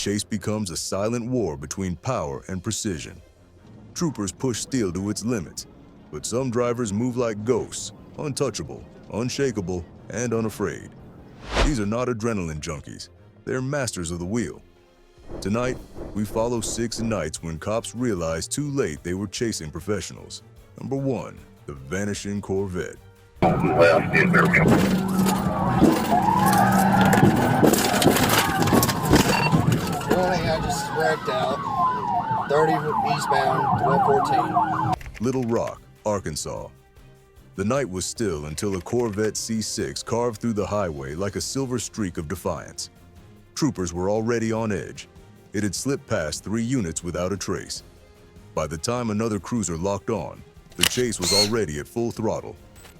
chase becomes a silent war between power and precision. Troopers push steel to its limits, but some drivers move like ghosts, untouchable, unshakable, and unafraid. These are not adrenaline junkies. They're masters of the wheel. Tonight, we follow 6 nights when cops realized too late they were chasing professionals. Number 1, the vanishing Corvette. Left, informational. Morning, I just wrecked out. 30 eastbound, 114. Little Rock, Arkansas. The night was still until a Corvette C6 carved through the highway like a silver streak of defiance. Troopers were already on edge. It had slipped past 3 units without a trace. By the time another cruiser locked on, the chase was already at full throttle,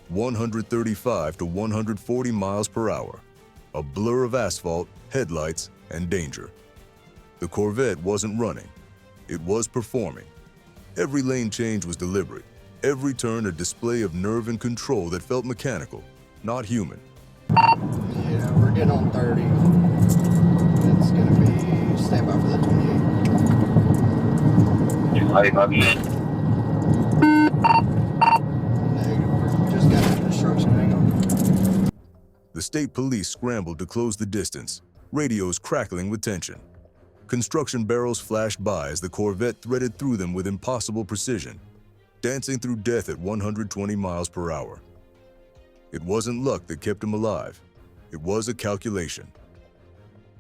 135 to 140 miles per hour, a blur of asphalt, headlights, and danger. The Corvette wasn't running. It was performing. Every lane change was deliberate, every turn a display of nerve and control that felt mechanical, not human. Yeah, we're getting on 30. It's going to be stand by for that 28. Hey, buddy. Negative. We just got into destruction. Hang on. The state police scrambled to close the distance, radios crackling with tension. Construction barrels flashed by as the Corvette threaded through them with impossible precision, dancing through death at 120 miles per hour. It wasn't luck that kept him alive. It was a calculation.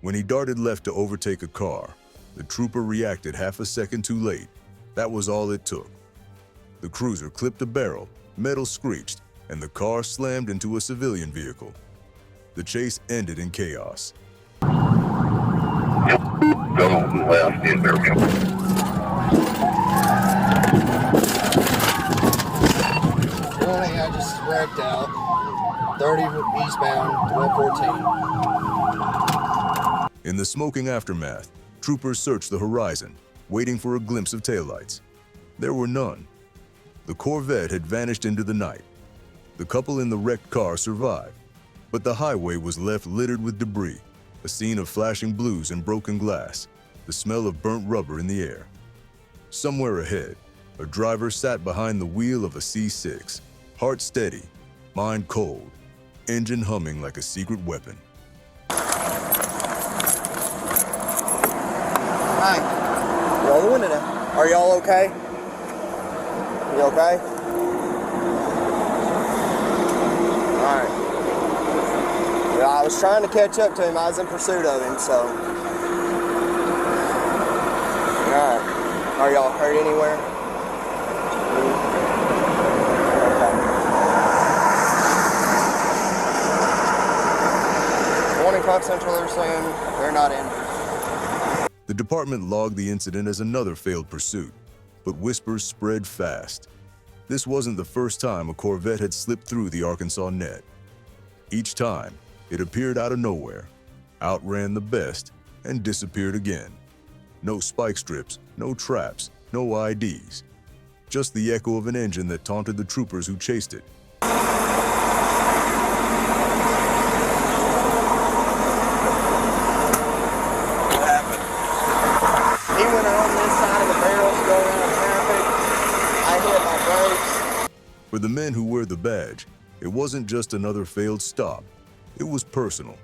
When he darted left to overtake a car, the trooper reacted half a second too late. That was all it took. The cruiser clipped a barrel, metal screeched, and the car slammed into a civilian vehicle. The chase ended in chaos. Go left, informational. Morning, I just wrecked out. 30 eastbound, 114. In the smoking aftermath, troopers searched the horizon, waiting for a glimpse of taillights. There were none. The Corvette had vanished into the night. The couple in the wrecked car survived, but the highway was left littered with debris, a scene of flashing blues and broken glass, the smell of burnt rubber in the air. Somewhere ahead, a driver sat behind the wheel of a C6, heart steady, mind cold, engine humming like a secret weapon. Hi. Roll the window down. Are y'all okay? You okay? Alright. Yeah, I was trying to catch up to him. I was in pursuit of him, so. Alright. Are y'all hurt anywhere? Okay. Morning, Clock Central, they're saying they're not in. The department logged the incident as another failed pursuit, but whispers spread fast. This wasn't the first time a Corvette had slipped through the Arkansas net. Each time, it appeared out of nowhere, outran the best, and disappeared again. No spike strips, no traps, no IDs. Just the echo of an engine that taunted the troopers who chased it. For the men who wear the badge, it wasn't just another failed stop. It was personal.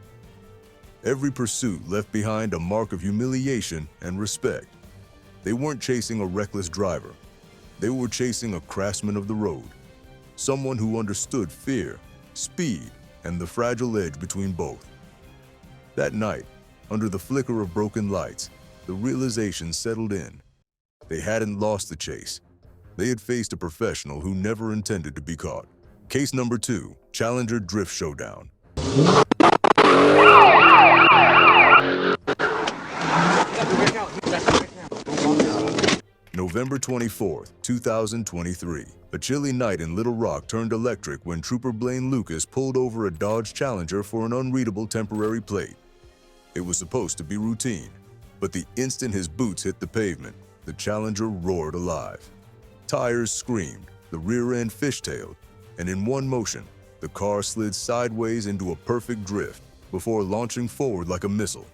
Every pursuit left behind a mark of humiliation and respect. They weren't chasing a reckless driver. They were chasing a craftsman of the road, someone who understood fear, speed, and the fragile edge between both. That night, under the flicker of broken lights, the realization settled in. They hadn't lost the chase. They had faced a professional who never intended to be caught. Case number 2, Challenger Drift Showdown. November 24, 2023. A chilly night in Little Rock turned electric when Trooper Blaine Lucas pulled over a Dodge Challenger for an unreadable temporary plate. It was supposed to be routine, but the instant his boots hit the pavement, the Challenger roared alive. Tires screamed, the rear end fishtailed, and in one motion, the car slid sideways into a perfect drift before launching forward like a missile.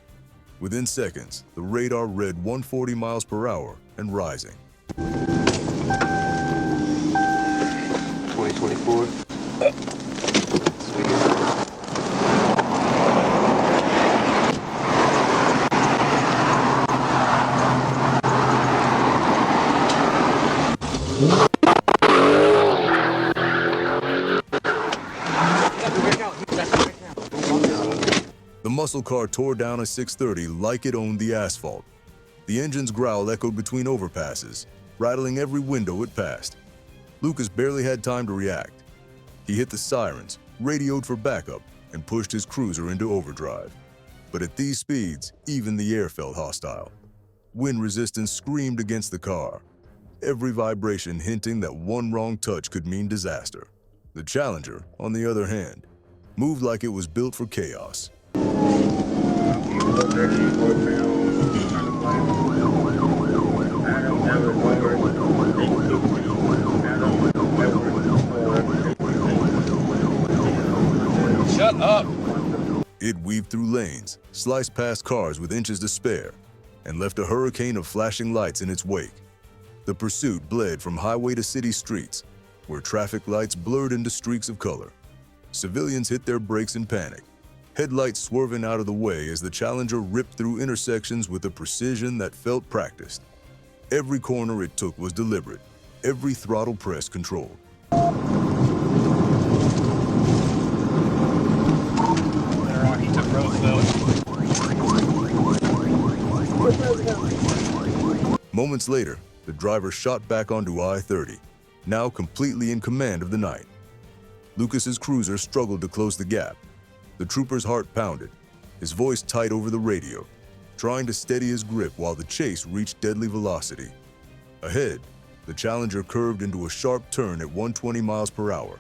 Within seconds, the radar read 140 miles per hour and rising. 2024. The muscle car tore down a 630 like it owned the asphalt. The engine's growl echoed between overpasses, rattling every window it passed. Lucas barely had time to react. He hit the sirens, radioed for backup, and pushed his cruiser into overdrive. But at these speeds, even the air felt hostile. Wind resistance screamed against the car, every vibration hinting that one wrong touch could mean disaster. The Challenger, on the other hand, moved like it was built for chaos. Shut up! It weaved through lanes, sliced past cars with inches to spare, and left a hurricane of flashing lights in its wake. The pursuit bled from highway to city streets, where traffic lights blurred into streaks of color. Civilians hit their brakes in panic, headlights swerving out of the way as the Challenger ripped through intersections with a precision that felt practiced. Every corner it took was deliberate, every throttle press controlled. He took road though. Moments later, the driver shot back onto I-30, now completely in command of the night. Lucas's cruiser struggled to close the gap. The trooper's heart pounded, his voice tight over the radio, trying to steady his grip while the chase reached deadly velocity. Ahead, the Challenger curved into a sharp turn at 120 miles per hour,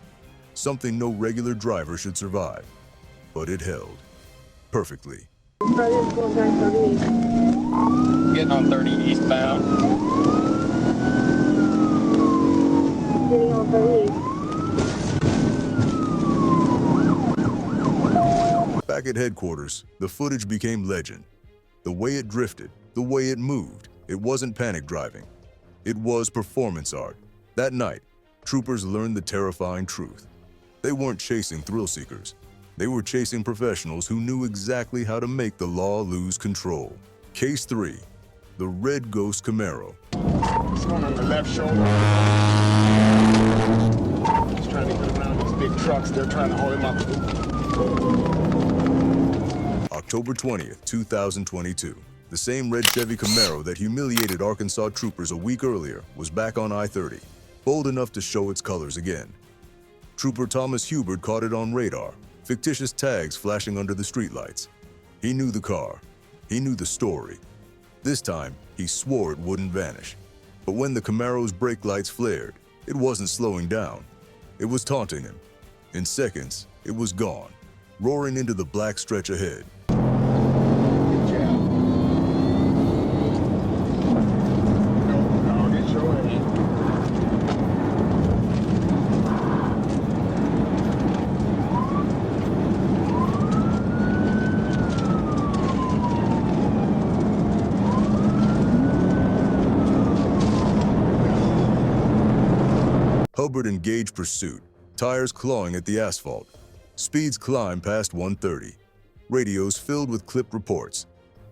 something no regular driver should survive. But it held. Perfectly. Getting on 30 eastbound. Getting on 30. Back at headquarters, the footage became legend. The way it drifted, the way it moved, it wasn't panic driving. It was performance art. That night, troopers learned the terrifying truth. They weren't chasing thrill seekers. They were chasing professionals who knew exactly how to make the law lose control. Case 3, the Red Ghost Camaro. This one on the left shoulder. He's trying to get around these big trucks. They're trying to hold him up. October 20th, 2022. The same red Chevy Camaro that humiliated Arkansas troopers a week earlier was back on I-30, bold enough to show its colors again. Trooper Thomas Hubert caught it on radar, fictitious tags flashing under the streetlights. He knew the car. He knew the story. This time, he swore it wouldn't vanish. But when the Camaro's brake lights flared, it wasn't slowing down. It was taunting him. In seconds, it was gone, roaring into the black stretch ahead. Hubbard engaged pursuit, tires clawing at the asphalt. Speeds climbed past 130. Radios filled with clipped reports,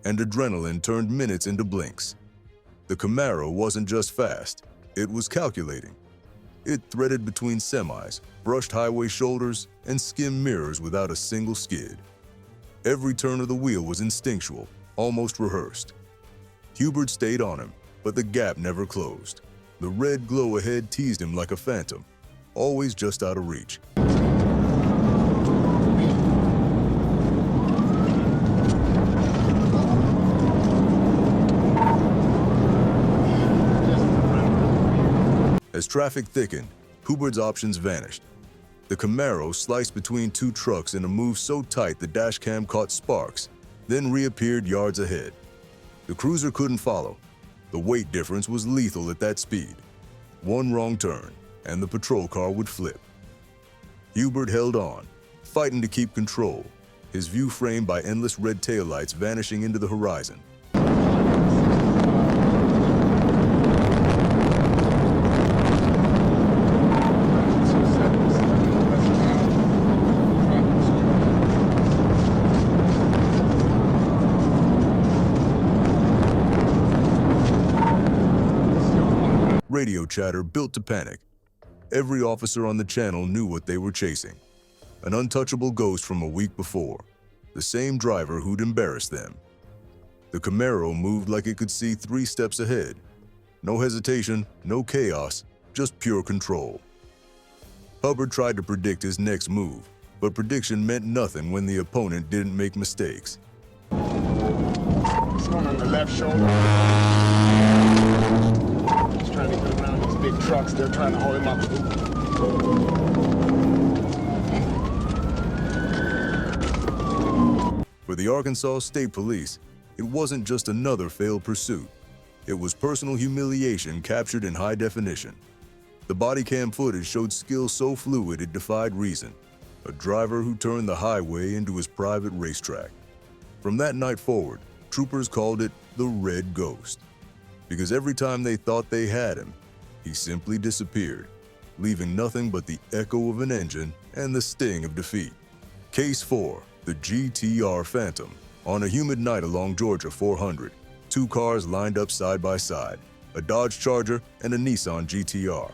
and adrenaline turned minutes into blinks. The Camaro wasn't just fast, it was calculating. It threaded between semis, brushed highway shoulders, and skimmed mirrors without a single skid. Every turn of the wheel was instinctual, almost rehearsed. Hubert stayed on him, but the gap never closed. The red glow ahead teased him like a phantom, always just out of reach. As traffic thickened, Hubert's options vanished. The Camaro sliced between two trucks in a move so tight the dashcam caught sparks, then reappeared yards ahead. The cruiser couldn't follow. The weight difference was lethal at that speed. One wrong turn, and the patrol car would flip. Hubert held on, fighting to keep control, his view framed by endless red taillights vanishing into the horizon. Radio chatter built to panic. Every officer on the channel knew what they were chasing. An untouchable ghost from a week before, the same driver who'd embarrassed them. The Camaro moved like it could see 3 steps ahead. No hesitation, no chaos, just pure control. Hubbard tried to predict his next move, but prediction meant nothing when the opponent didn't make mistakes. It's going on the left shoulder. He's trying to get around these big trucks. They're trying to hold him up. For the Arkansas State Police, it wasn't just another failed pursuit. It was personal humiliation captured in high definition. The body cam footage showed skill so fluid it defied reason. A driver who turned the highway into his private racetrack. From that night forward, troopers called it the Red Ghost. Because every time they thought they had him, he simply disappeared, leaving nothing but the echo of an engine and the sting of defeat. Case 4, the GTR Phantom. On a humid night along Georgia 400, 2 cars lined up side by side, a Dodge Charger and a Nissan GTR.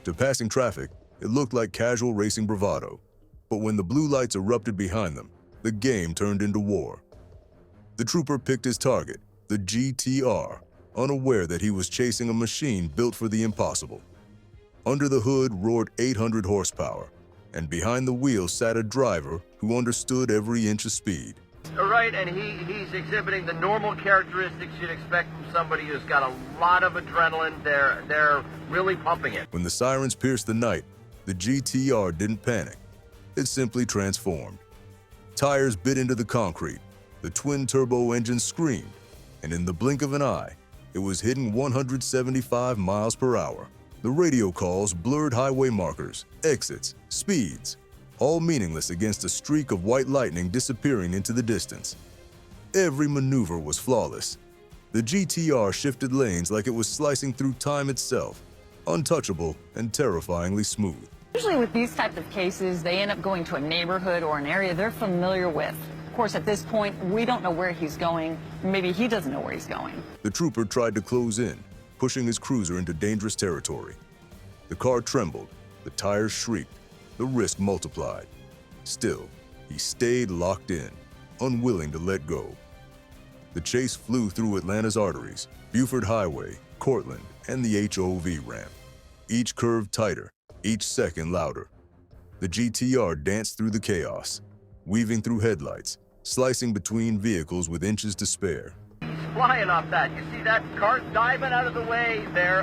To passing traffic, it looked like casual racing bravado. But when the blue lights erupted behind them, the game turned into war. The trooper picked his target, the GTR, unaware that he was chasing a machine built for the impossible. Under the hood roared 800 horsepower, and behind the wheel sat a driver who understood every inch of speed. Right, and he's exhibiting the normal characteristics you'd expect from somebody who's got a lot of adrenaline. They're really pumping it. When the sirens pierced the night, the GTR didn't panic. It simply transformed. Tires bit into the concrete, the twin-turbo engine screamed, and in the blink of an eye, it was hitting 175 miles per hour. The radio calls blurred highway markers, exits, speeds, all meaningless against a streak of white lightning disappearing into the distance. Every maneuver was flawless. The GTR shifted lanes like it was slicing through time itself, untouchable and terrifyingly smooth. Usually with these types of cases, they end up going to a neighborhood or an area they're familiar with. Of course, at this point, we don't know where he's going. Maybe he doesn't know where he's going. The trooper tried to close in, pushing his cruiser into dangerous territory. The car trembled, the tires shrieked, the risk multiplied. Still, he stayed locked in, unwilling to let go. The chase flew through Atlanta's arteries, Buford Highway, Cortland, and the HOV ramp. Each curve tighter, each second louder. The GTR danced through the chaos, weaving through headlights, slicing between vehicles with inches to spare. He's flying off that. You see that car diving out of the way there.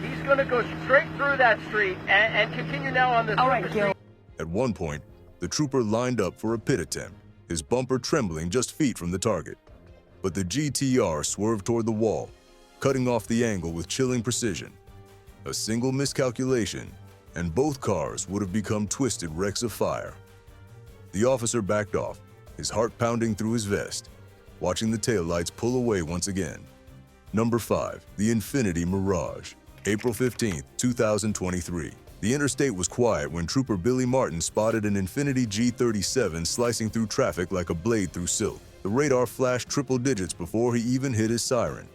He's going to go straight through that street and continue now on this. All right, Gil. At one point, the trooper lined up for a pit attempt, his bumper trembling just feet from the target. But the GTR swerved toward the wall, cutting off the angle with chilling precision. A single miscalculation, and both cars would have become twisted wrecks of fire. The officer backed off, his heart pounding through his vest, watching the taillights pull away once again. Number 5, the Infiniti Mirage. April 15, 2023. The interstate was quiet when Trooper Billy Martin spotted an Infiniti G37 slicing through traffic like a blade through silk. The radar flashed triple digits before he even hit his siren.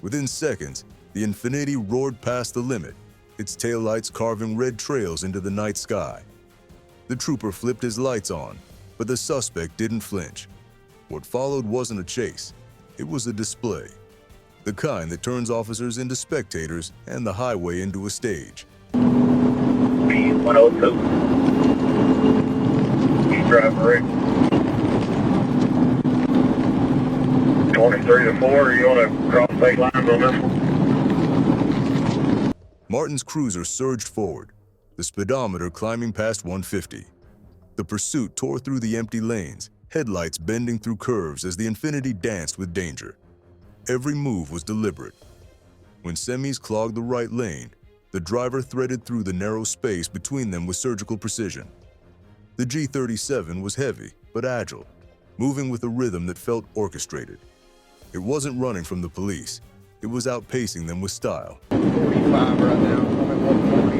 Within seconds, the Infiniti roared past the limit, its taillights carving red trails into the night sky. The trooper flipped his lights on, but the suspect didn't flinch. What followed wasn't a chase, it was a display. The kind that turns officers into spectators and the highway into a stage. B102. East drive right. 23 to 4, you want to cross state lines on this one? Martin's cruiser surged forward, the speedometer climbing past 150. The pursuit tore through the empty lanes, headlights bending through curves as the Infiniti danced with danger. Every move was deliberate. When semis clogged the right lane, the driver threaded through the narrow space between them with surgical precision. The G37 was heavy, but agile, moving with a rhythm that felt orchestrated. It wasn't running from the police. It was outpacing them with style. 45 right now. I'm at 140.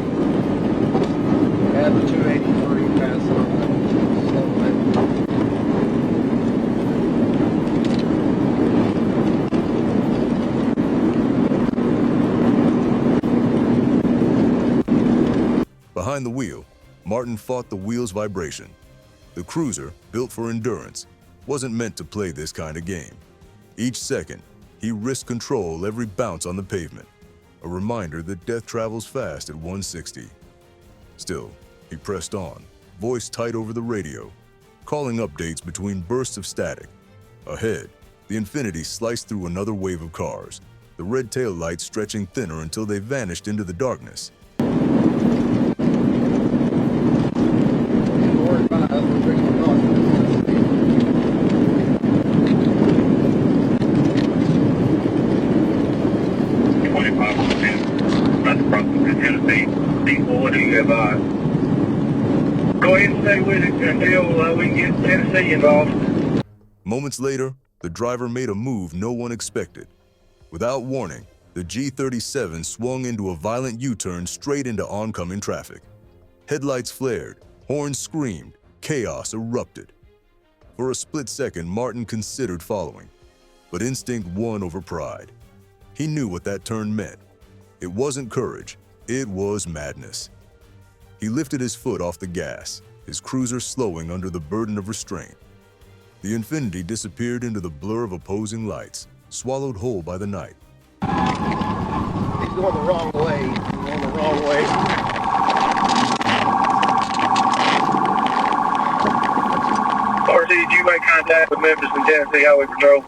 Add the 283 pass on. Behind the wheel, Martin fought the wheel's vibration. The cruiser, built for endurance, wasn't meant to play this kind of game. Each second, he risked control every bounce on the pavement, a reminder that death travels fast at 160. Still, he pressed on, voice tight over the radio, calling updates between bursts of static. Ahead, the Infiniti sliced through another wave of cars, the red tail lights stretching thinner until they vanished into the darkness. 25%. That's approximately Tennessee. D4, do you have go ahead and stay with it until we can get Tennessee involved. Moments later, the driver made a move no one expected. Without warning, the G37 swung into a violent U-turn straight into oncoming traffic. Headlights flared, horns screamed, chaos erupted. For a split second, Martin considered following, but instinct won over pride. He knew what that turn meant. It wasn't courage, it was madness. He lifted his foot off the gas, his cruiser slowing under the burden of restraint. The Infiniti disappeared into the blur of opposing lights, swallowed whole by the night. He's going the wrong way. He's going the wrong way. RC, did you make contact with Memphis and Tennessee Highway Patrol?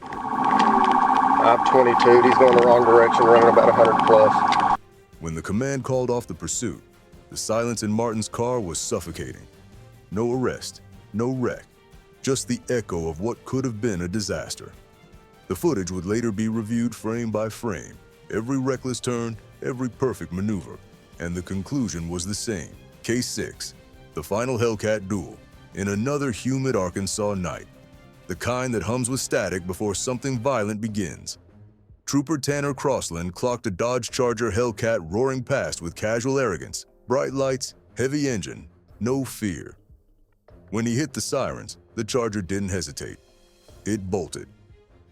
I'm 22. He's going the wrong direction, running about 100 plus. When the command called off the pursuit, the silence in Martin's car was suffocating. No arrest, no wreck, just the echo of what could have been a disaster. The footage would later be reviewed frame by frame, every reckless turn, every perfect maneuver, and the conclusion was the same. Case 6, the final Hellcat duel, in another humid Arkansas night, the kind that hums with static before something violent begins. Trooper Tanner Crossland clocked a Dodge Charger Hellcat roaring past with casual arrogance, bright lights, heavy engine, no fear. When he hit the sirens, the Charger didn't hesitate. It bolted.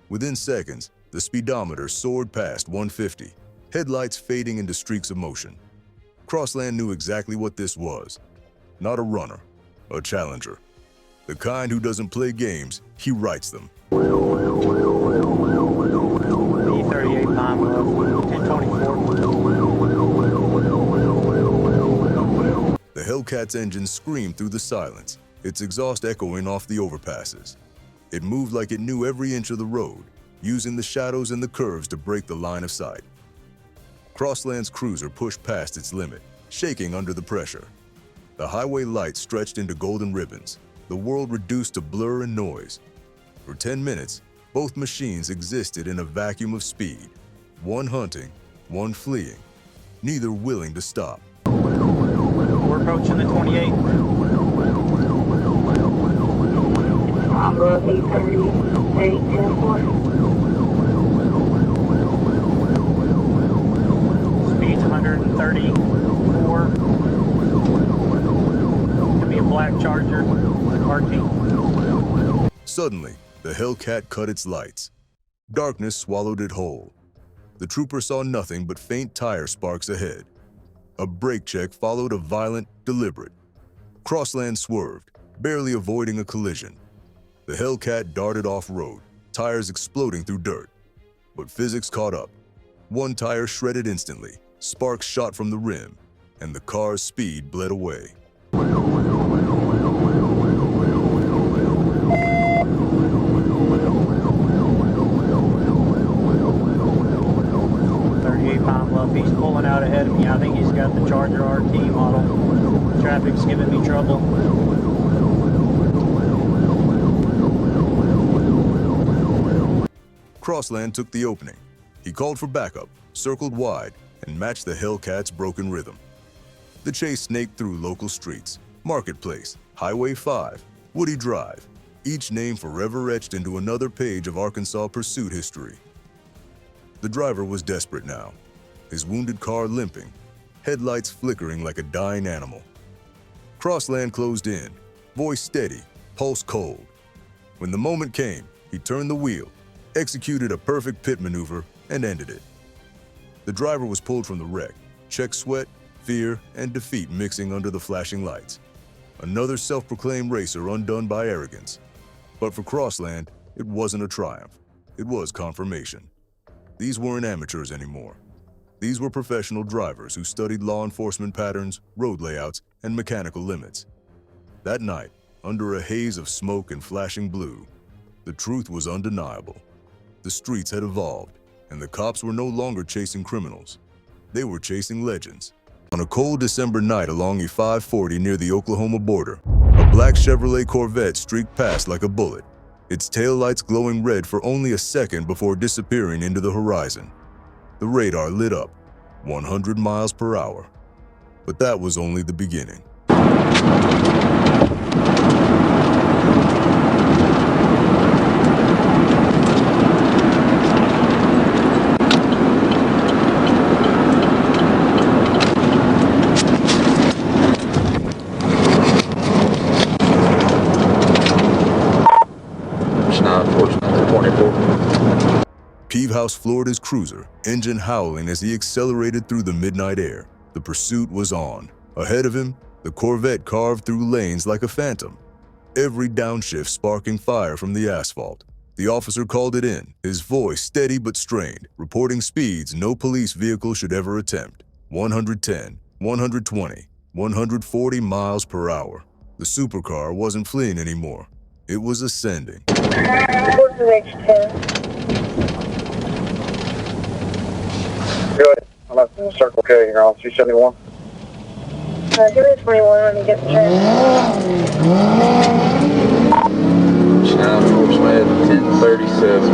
Within seconds, the speedometer soared past 150, headlights fading into streaks of motion. Crossland knew exactly what this was. Not a runner, a challenger. The kind who doesn't play games, he writes them. E38 time left, 1024. The Hellcat's engine screamed through the silence, its exhaust echoing off the overpasses. It moved like it knew every inch of the road, using the shadows and the curves to break the line of sight. Crossland's cruiser pushed past its limit, shaking under the pressure. The highway lights stretched into golden ribbons, the world reduced to blur and noise. For 10 minutes, both machines existed in a vacuum of speed, one hunting, one fleeing, neither willing to stop. We're approaching the 28. Bravo 830, 810 Speed's 134. Could be a black Charger, RT. Suddenly, the Hellcat cut its lights. Darkness swallowed it whole. The trooper saw nothing but faint tire sparks ahead. A brake check followed a violent, deliberate. Crossland swerved, barely avoiding a collision. The Hellcat darted off-road, tires exploding through dirt. But physics caught up. One tire shredded instantly, sparks shot from the rim, and the car's speed bled away. 38 pound love. He's pulling out ahead of me. I think he's got the Charger RT model. Traffic's giving me trouble. Crossland took the opening. He called for backup, circled wide, and matched the Hellcat's broken rhythm. The chase snaked through local streets, Marketplace, Highway 5, Woody Drive, each name forever etched into another page of Arkansas pursuit history. The driver was desperate now, his wounded car limping, headlights flickering like a dying animal. Crossland closed in, voice steady, pulse cold. When the moment came, he turned the wheel, executed a perfect pit maneuver, and ended it. The driver was pulled from the wreck, check sweat, fear, and defeat mixing under the flashing lights. Another self-proclaimed racer undone by arrogance. But for Crossland, it wasn't a triumph. It was confirmation. These weren't amateurs anymore. These were professional drivers who studied law enforcement patterns, road layouts, and mechanical limits. That night, under a haze of smoke and flashing blue, the truth was undeniable. The streets had evolved, and the cops were no longer chasing criminals. They were chasing legends. On a cold December night along E-540 near the Oklahoma border, a black Chevrolet Corvette streaked past like a bullet, its taillights glowing red for only a second before disappearing into the horizon. The radar lit up, 100 miles per hour. But that was only the beginning. Peavehouse floored his cruiser, engine howling as he accelerated through the midnight air. The pursuit was on. Ahead of him, the Corvette carved through lanes like a phantom, every downshift sparking fire from the asphalt. The officer called it in, his voice steady but strained, reporting speeds no police vehicle should ever attempt. 110, 120, 140 miles per hour. The Supercar wasn't fleeing anymore. It was ascending. What's the next 10? Good. I'm at the Circle K here on 271. Give me 21 when you get the chance. Schneider, 1037.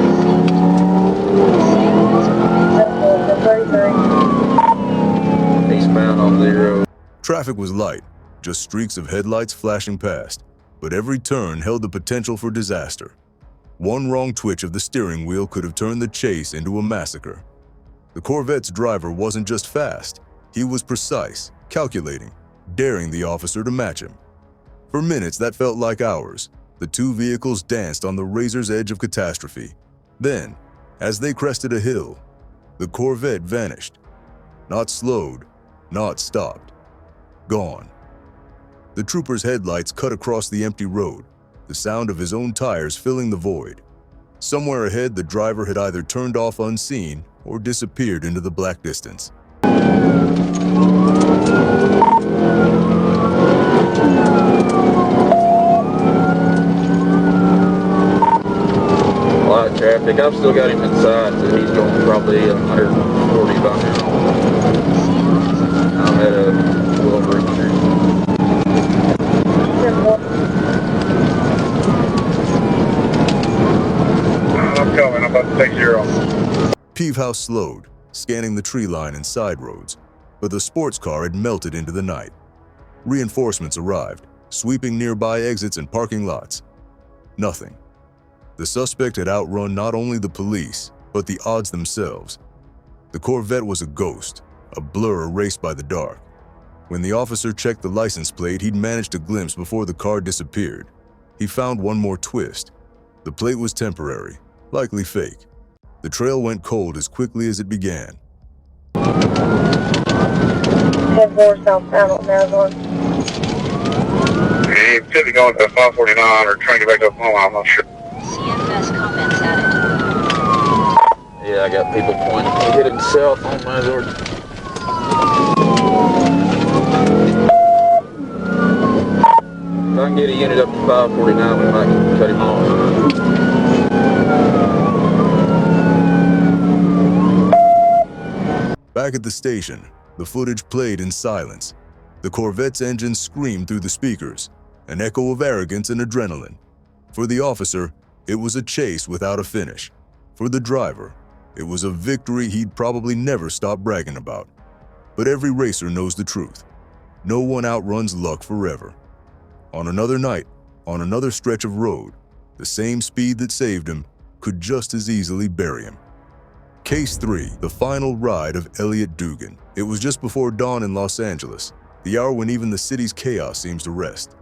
That's 33. Eastbound on 0. Traffic was light, just streaks of headlights flashing past, but every turn held the potential for disaster. One wrong twitch of the steering wheel could have turned the chase into a massacre. The Corvette's driver wasn't just fast, he was precise, calculating, daring the officer to match him. For minutes that felt like hours, the two vehicles danced on the razor's edge of catastrophe. Then, as they crested a hill, the Corvette vanished. Not slowed, not stopped. Gone. The trooper's headlights cut across the empty road, the sound of his own tires filling the void. Somewhere ahead, the driver had either turned off unseen or disappeared into the black distance. A lot of traffic. I've still got him inside, so he's going probably 140 by now. I'm at a Wilbur Street. I'm coming. I'm about to take 0. Peavehouse slowed, scanning the tree line and side roads, but the sports car had melted into the night. Reinforcements arrived, sweeping nearby exits and parking lots. Nothing. The suspect had outrun not only the police, but the odds themselves. The Corvette was a ghost, a blur erased by the dark. When the officer checked the license plate he'd managed to glimpse before the car disappeared, he found one more twist. The plate was temporary, likely fake. The trail went cold as quickly as it began. 10-4 southbound on Arizona. He could be going to 549 or trying to get back to Oklahoma. I'm not sure. CFS comments added. Yeah, I got people pointing. He hit himself on my lord. If I can get a unit up to 549, we might cut him off. Back at the station, the footage played in silence. The Corvette's engine screamed through the speakers, an echo of arrogance and adrenaline. For the officer, it was a chase without a finish. For the driver, it was a victory he'd probably never stop bragging about. But every racer knows the truth. No one outruns luck forever. On another night, on another stretch of road, The same speed that saved him could just as easily bury him. Case 3, the final ride of Elliot Dugan. It was just before dawn in Los Angeles, the hour when even the city's chaos seems to rest.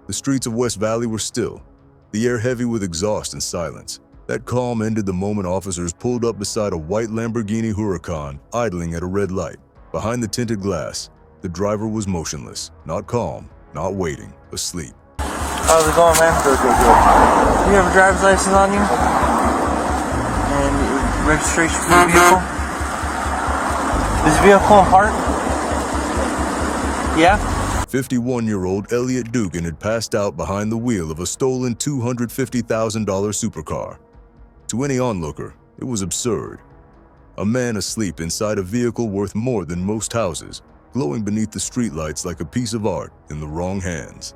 The streets of West Valley were still, the air heavy with exhaust and silence. That calm ended the moment officers pulled up beside a white Lamborghini Huracan idling at a red light. Behind the tinted glass, the driver was motionless, not calm, not waiting, asleep. How's it going, man? Good. You have a driver's license on you? And registration for the vehicle? Is the vehicle in park? Yeah? 51-year-old Elliot Dugan had passed out behind the wheel of a stolen $250,000 supercar. To any onlooker, it was absurd. A man asleep inside a vehicle worth more than most houses, glowing beneath the streetlights like a piece of art in the wrong hands.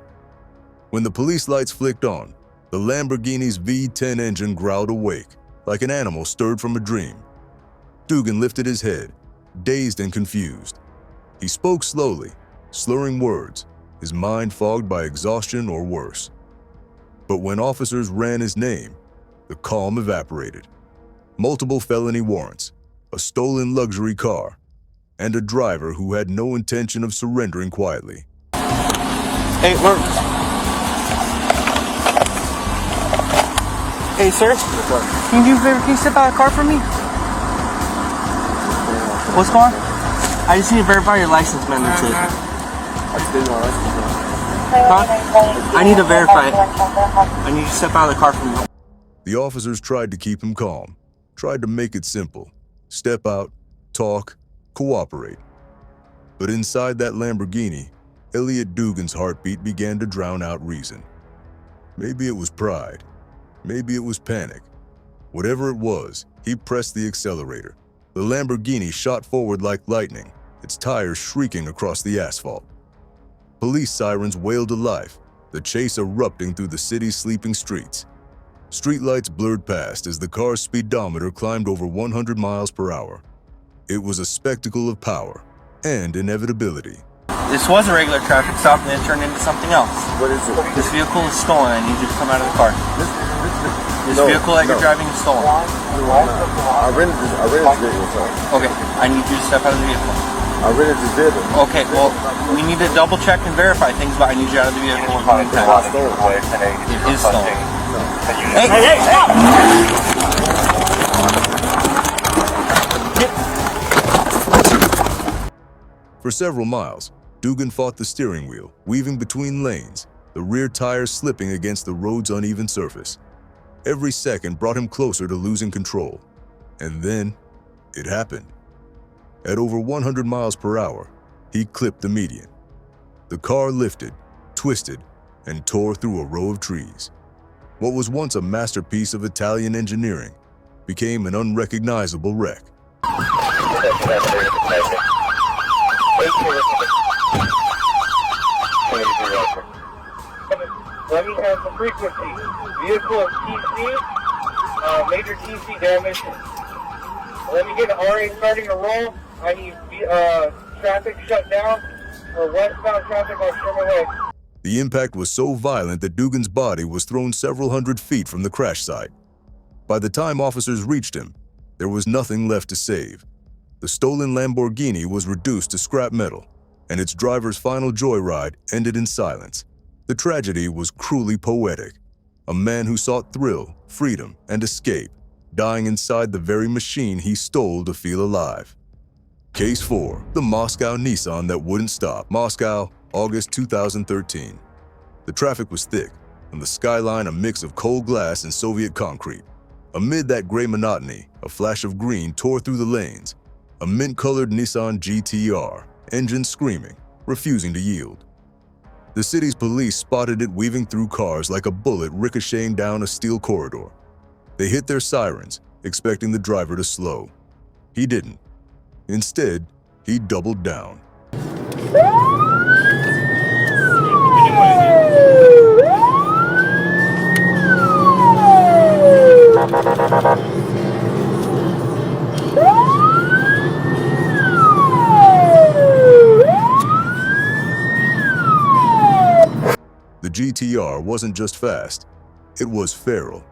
When the police lights flicked on, the Lamborghini's V10 engine growled awake, like an animal stirred from a dream. Dugan lifted his head, dazed and confused. He spoke slowly, slurring words, his mind fogged by exhaustion or worse. But when officers ran his name, the calm evaporated. Multiple felony warrants, a stolen luxury car, and a driver who had no intention of surrendering quietly. Hey, Hey, sir? Can you do a favor? Can you step out of the car for me? What's going on? I just need to verify your license, man. That's it. Huh? I need to verify it. I need you to step out of the car for me. The officers tried to keep him calm, tried to make it simple. Step out, talk, cooperate. But inside that Lamborghini, Elliot Dugan's heartbeat began to drown out reason. Maybe it was pride. Maybe it was panic. Whatever it was, he pressed the accelerator. The Lamborghini shot forward like lightning, its tires shrieking across the asphalt. Police sirens wailed to life, the chase erupting through the city's sleeping streets. Streetlights blurred past as the car's speedometer climbed over 100 miles per hour. It was a spectacle of power and inevitability. This was a regular traffic stop and then it turned into something else. What is it? This vehicle is stolen. I need you to come out of the car. This vehicle that you're driving is stolen. I rented this vehicle. Okay, I need you to step out of the vehicle. I rented this vehicle. Okay, well, we need to double check and verify things, but I need you out of the vehicle. It is stolen. Hey, stop! For several miles, Dugan fought the steering wheel, weaving between lanes, the rear tires slipping against the road's uneven surface. Every second brought him closer to losing control. And then, it happened. At over 100 miles per hour, he clipped the median. The car lifted, twisted, and tore through a row of trees. What was once a masterpiece of Italian engineering became an unrecognizable wreck. Let me have the frequency. Vehicle is TC, major TC damage. Let me get an RA starting to roll. I need traffic shut down for westbound traffic on Sherman Way. The impact was so violent that Dugan's body was thrown several hundred feet from the crash site. By the time officers reached him, there was nothing left to save. The stolen Lamborghini was reduced to scrap metal, and its driver's final joyride ended in silence. The tragedy was cruelly poetic. A man who sought thrill, freedom, and escape, dying inside the very machine he stole to feel alive. Case 4, the Moscow Nissan that wouldn't stop. Moscow, August 2013. The traffic was thick, and the skyline a mix of cold glass and Soviet concrete. Amid that gray monotony, a flash of green tore through the lanes. A mint-colored Nissan GT-R, engine screaming, refusing to yield. The city's police spotted it weaving through cars like a bullet ricocheting down a steel corridor. They hit their sirens, expecting the driver to slow. He didn't. Instead, he doubled down. The GTR wasn't just fast, It was feral.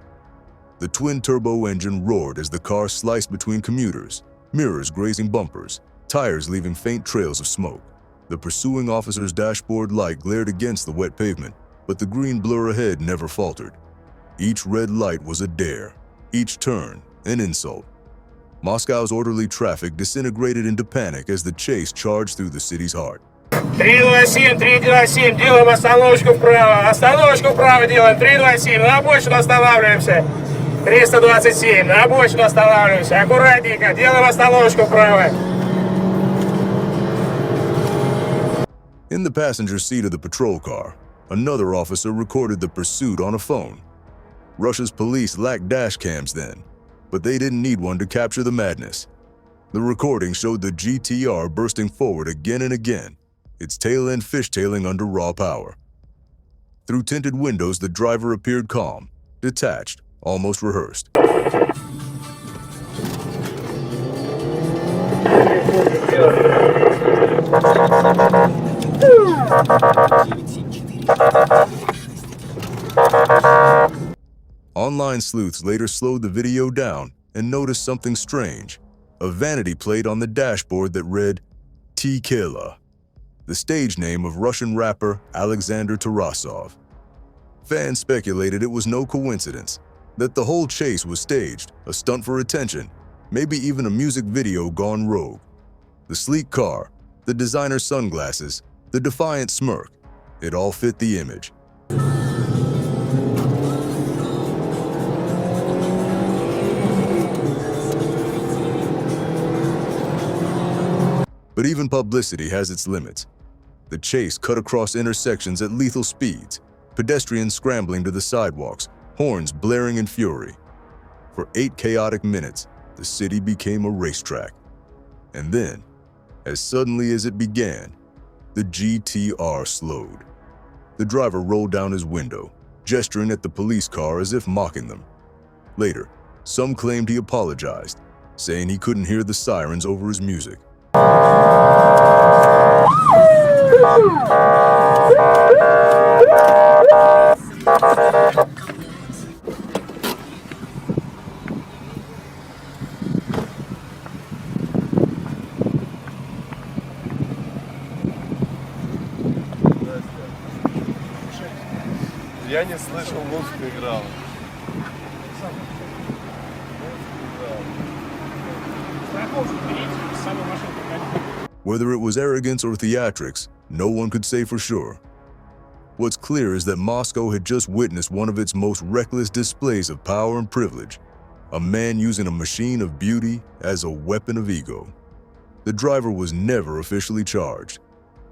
The twin-turbo engine roared as the car sliced between commuters, mirrors grazing bumpers, tires leaving faint trails of smoke. The pursuing officer's dashboard light glared against the wet pavement, but the green blur ahead never faltered. Each red light was a dare, each turn an insult. Moscow's orderly traffic disintegrated into panic as the chase charged through the city's heart. 327, 327, делаем остановочку вправо делаем, 327, на обочину останавливаемся. 327, на обочину останавливаемся, аккуратненько, делаем остановочку вправо. In the passenger seat of the patrol car, another officer recorded the pursuit on a phone. Russia's police lacked dash cams then, but they didn't need one to capture the madness. The recording showed the GTR bursting forward again and again, its tail end fishtailing under raw power. Through tinted windows, the driver appeared calm, detached, almost rehearsed. Online sleuths later slowed the video down and noticed something strange, a vanity plate on the dashboard that read T-Killa, the stage name of Russian rapper Alexander Tarasov. Fans speculated it was no coincidence, that the whole chase was staged, a stunt for attention, maybe even a music video gone rogue. The sleek car, the designer sunglasses, the defiant smirk, it all fit the image. But even publicity has its limits. The chase cut across intersections at lethal speeds, pedestrians scrambling to the sidewalks, horns blaring in fury. For 8 chaotic minutes, the city became a racetrack. And then, as suddenly as it began, the GTR slowed. The driver rolled down his window, gesturing at the police car as if mocking them. Later, some claimed he apologized, saying he couldn't hear the sirens over his music. Я не слышал, музыка играла. Whether it was arrogance or theatrics, no one could say for sure. What's clear is that Moscow had just witnessed one of its most reckless displays of power and privilege, a man using a machine of beauty as a weapon of ego. The driver was never officially charged.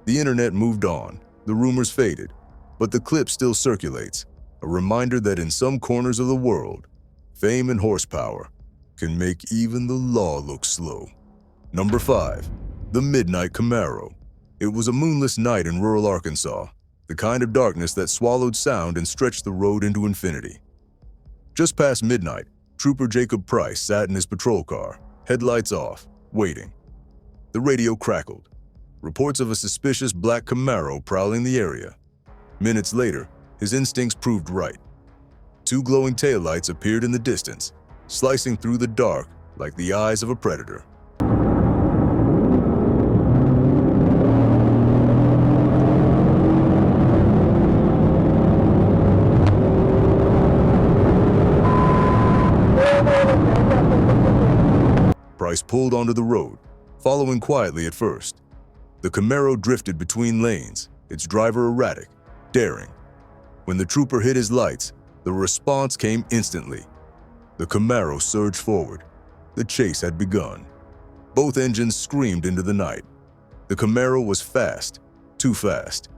The internet moved on, the rumors faded, but the clip still circulates, a reminder that in some corners of the world, fame and horsepower can make even the law look slow. Number 5. The Midnight Camaro. It was a moonless night in rural Arkansas, the kind of darkness that swallowed sound and stretched the road into infinity. Just past midnight, Trooper Jacob Price sat in his patrol car, headlights off, waiting. The radio crackled. Reports of a suspicious black Camaro prowling the area. Minutes later, his instincts proved right. 2 glowing taillights appeared in the distance, slicing through the dark like the eyes of a predator. Price pulled onto the road, following quietly at first. The Camaro drifted between lanes, its driver erratic, daring. When the trooper hit his lights, the response came instantly. The Camaro surged forward. The chase had begun. Both engines screamed into the night. The Camaro was fast, too fast.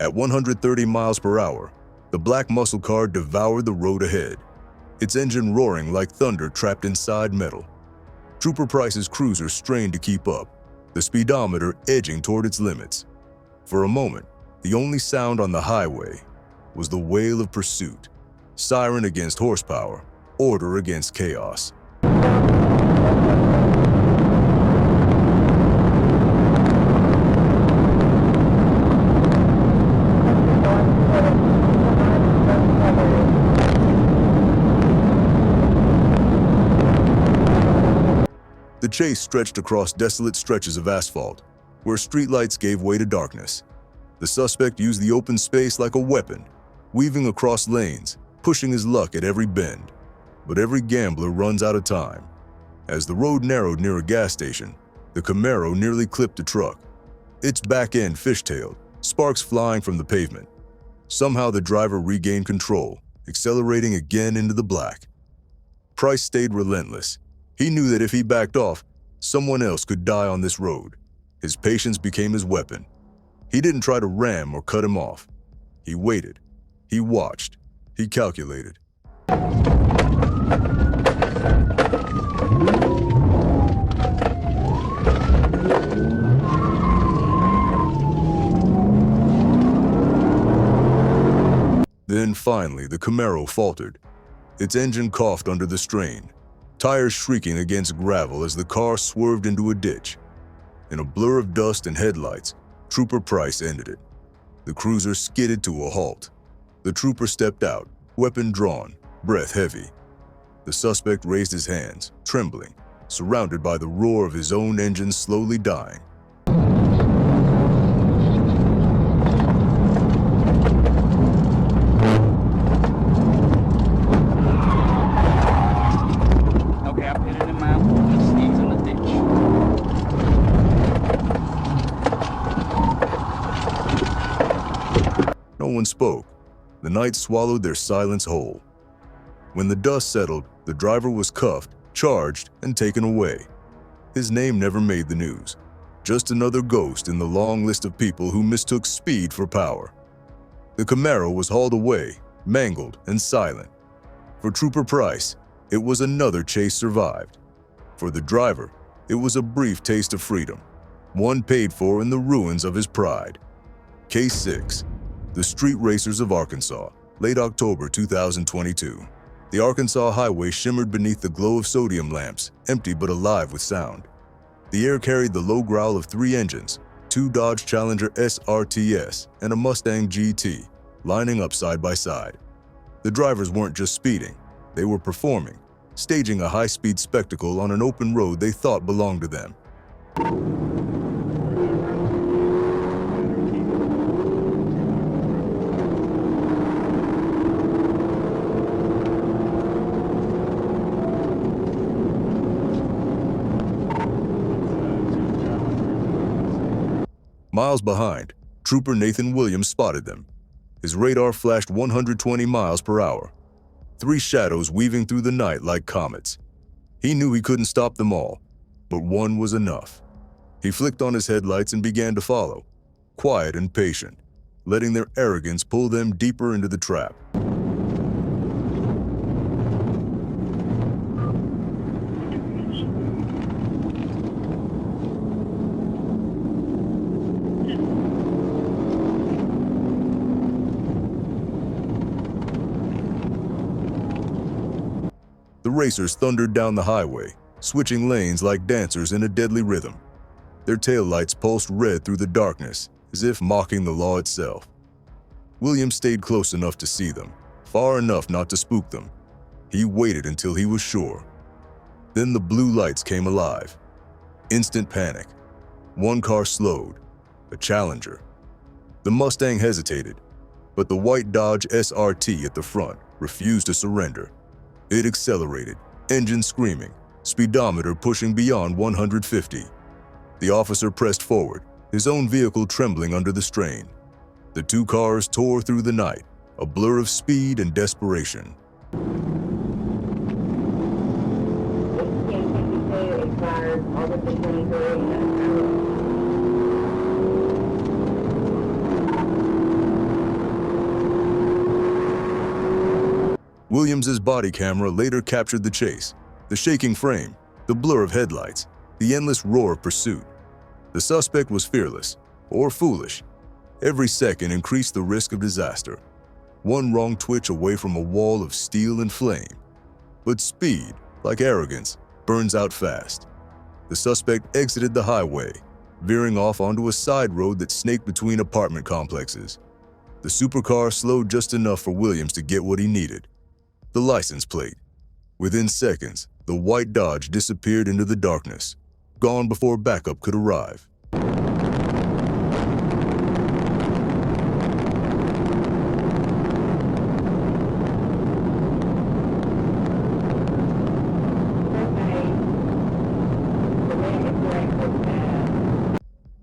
At 130 miles per hour, the black muscle car devoured the road ahead, its engine roaring like thunder trapped inside metal. Trooper Price's cruiser strained to keep up, the speedometer edging toward its limits. For a moment, the only sound on the highway was the wail of pursuit, siren against horsepower, order against chaos. chase stretched across desolate stretches of asphalt, where streetlights gave way to darkness. The suspect used the open space like a weapon, weaving across lanes, pushing his luck at every bend. But every gambler runs out of time. As the road narrowed near a gas station, the Camaro nearly clipped a truck. Its back end fishtailed, sparks flying from the pavement. Somehow the driver regained control, accelerating again into the black. Price stayed relentless. He knew that if he backed off, someone else could die on this road. His patience became his weapon. He didn't try to ram or cut him off. He waited. He watched. He calculated. Then finally, the Camaro faltered. Its engine coughed under the strain, tires shrieking against gravel as the car swerved into a ditch. In a blur of dust and headlights, Trooper Price ended it. The cruiser skidded to a halt. The trooper stepped out, weapon drawn, breath heavy. The suspect raised his hands, trembling, surrounded by the roar of his own engine slowly dying. Okay, I put it in my Steve's in the ditch. No one spoke. The night swallowed their silence whole. When the dust settled, the driver was cuffed, charged, and taken away. His name never made the news. Just another ghost in the long list of people who mistook speed for power. The Camaro was hauled away, mangled and silent. For Trooper Price, it was another chase survived. For the driver, it was a brief taste of freedom, one paid for in the ruins of his pride. Case 6. The Street Racers of Arkansas, late October 2022. The Arkansas highway shimmered beneath the glow of sodium lamps, empty but alive with sound. The air carried the low growl of 3 engines, 2 Dodge Challenger SRTS and a Mustang GT, lining up side by side. The drivers weren't just speeding, they were performing, staging a high-speed spectacle on an open road they thought belonged to them. Miles behind, Trooper Nathan Williams spotted them. His radar flashed 120 miles per hour. 3 shadows weaving through the night like comets. He knew he couldn't stop them all, but one was enough. He flicked on his headlights and began to follow, quiet and patient, letting their arrogance pull them deeper into the trap. The racers thundered down the highway, switching lanes like dancers in a deadly rhythm. Their taillights pulsed red through the darkness, as if mocking the law itself. Williams stayed close enough to see them, far enough not to spook them. He waited until he was sure. Then the blue lights came alive. Instant panic. One car slowed, a Challenger. The Mustang hesitated, but the white Dodge SRT at the front refused to surrender. It accelerated, engine screaming, speedometer pushing beyond 150. The officer pressed forward, his own vehicle trembling under the strain. The 2 cars tore through the night, a blur of speed and desperation. Williams's body camera later captured the chase, the shaking frame, the blur of headlights, the endless roar of pursuit. The suspect was fearless, or foolish. Every second increased the risk of disaster. One wrong twitch away from a wall of steel and flame. But speed, like arrogance, burns out fast. The suspect exited the highway, veering off onto a side road that snaked between apartment complexes. The supercar slowed just enough for Williams to get what he needed. The license plate. Within seconds, the white Dodge disappeared into the darkness, gone before backup could arrive.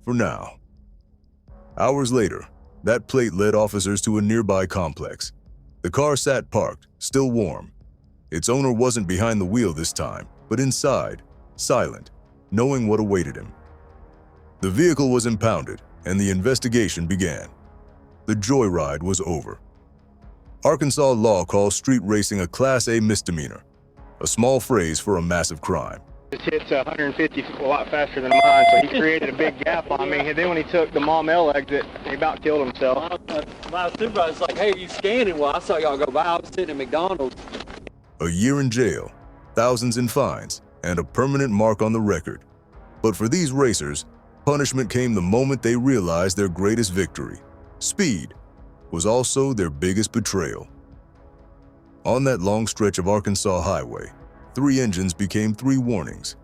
For now. Hours later, that plate led officers to a nearby complex. The car sat parked, still warm. Its owner wasn't behind the wheel this time, but inside, silent, knowing what awaited him. The vehicle was impounded, and the investigation began. The joyride was over. Arkansas law calls street racing a Class A misdemeanor, a small phrase for a massive crime. His hit's 150 a lot faster than mine, so he created a big gap on me. And then when he took the Maumelle exit, he about killed himself. My supervisor's like, hey, you scanning? Well, I saw y'all go by. I was sitting at McDonald's. A year in jail, thousands in fines, and a permanent mark on the record. But for these racers, punishment came the moment they realized their greatest victory. Speed was also their biggest betrayal. On that long stretch of Arkansas highway, 3 engines became 3 warnings.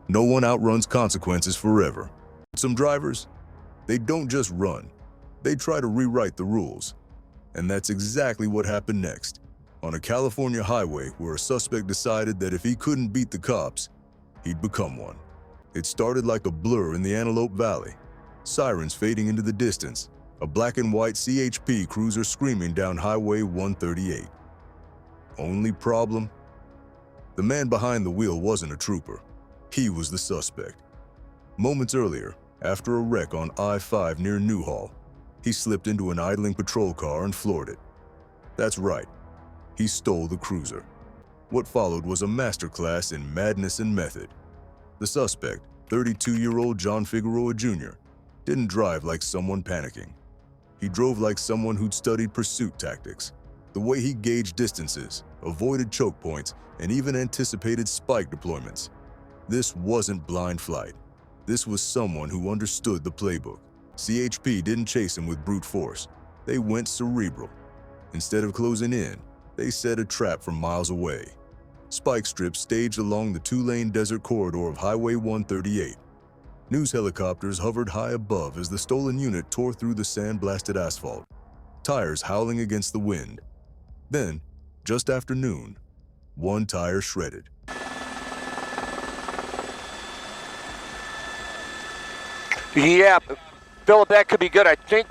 No one outruns consequences forever. Some drivers, they don't just run, they try to rewrite the rules. And that's exactly what happened next, on a California highway where a suspect decided that if he couldn't beat the cops, he'd become one. It started like a blur in the Antelope Valley, sirens fading into the distance, a black and white CHP cruiser screaming down Highway 138. Only problem? The man behind the wheel wasn't a trooper. He was the suspect. Moments earlier, after a wreck on I-5 near Newhall, he slipped into an idling patrol car and floored it. That's right, he stole the cruiser. What followed was a masterclass in madness and method. The suspect, 32-year-old John Figueroa Jr., didn't drive like someone panicking. He drove like someone who'd studied pursuit tactics. The way he gauged distances, avoided choke points, and even anticipated spike deployments. This wasn't blind flight. This was someone who understood the playbook. CHP didn't chase him with brute force. They went cerebral. Instead of closing in, they set a trap from miles away. Spike strips staged along the 2-lane desert corridor of Highway 138. News helicopters hovered high above as the stolen unit tore through the sand-blasted asphalt, tires howling against the wind. Then, just after noon, one tire shredded. Yeah, Philip, that could be good, I think.